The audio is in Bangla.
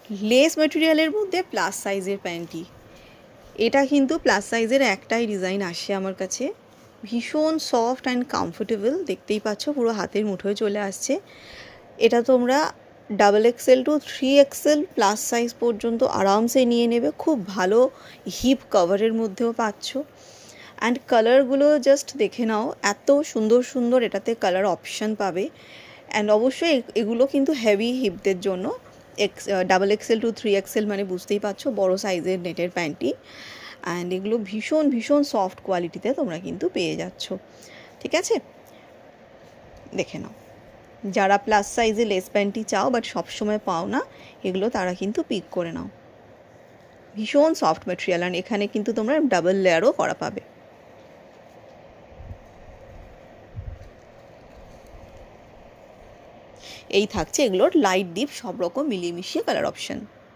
লেস ম্যাটেরিয়ালের মধ্যে প্লাস সাইজের প্যান্টি। এটা কিন্তু প্লাস সাইজের একটাই ডিজাইন আসে আমার কাছে, ভীষণ সফট অ্যান্ড কমফোর্টেবল। দেখতেই পাচ্ছ পুরো হাতের মুঠোয় চলে আসছে। এটা তোমরা XXL two 3XL plus size পর্যন্ত আরামসে নিয়ে নেবে। খুব ভালো হিপ কভারের মধ্যেও পাচ্ছ। অ্যান্ড কালারগুলো জাস্ট দেখে নাও, এত সুন্দর সুন্দর এটাতে কালার অপশান পাবে। অ্যান্ড অবশ্যই এগুলো কিন্তু হেভি হিপদের জন্য। XXL টু 3XL মানে বুঝতেই পারছো বড় সাইজের নেটের প্যান্টি। অ্যান্ড এগুলো ভীষণ ভীষণ সফট কোয়ালিটিতে তোমরা কিন্তু পেয়ে যাচ্ছ। ঠিক আছে, দেখে নাও। যারা প্লাস সাইজে লেস প্যান্টি চাও বাট সবসময় পাও না, এগুলো তারা কিন্তু পিক করে নাও। ভীষণ সফট ম্যাটেরিয়াল, আর এখানে কিন্তু তোমরা ডাবল লেয়ারও করা পাবে। এই থাকছে এগুলোর লাইট ডিপ সব রকম মিলিয়ে মিশিয়ে কালার অপশান।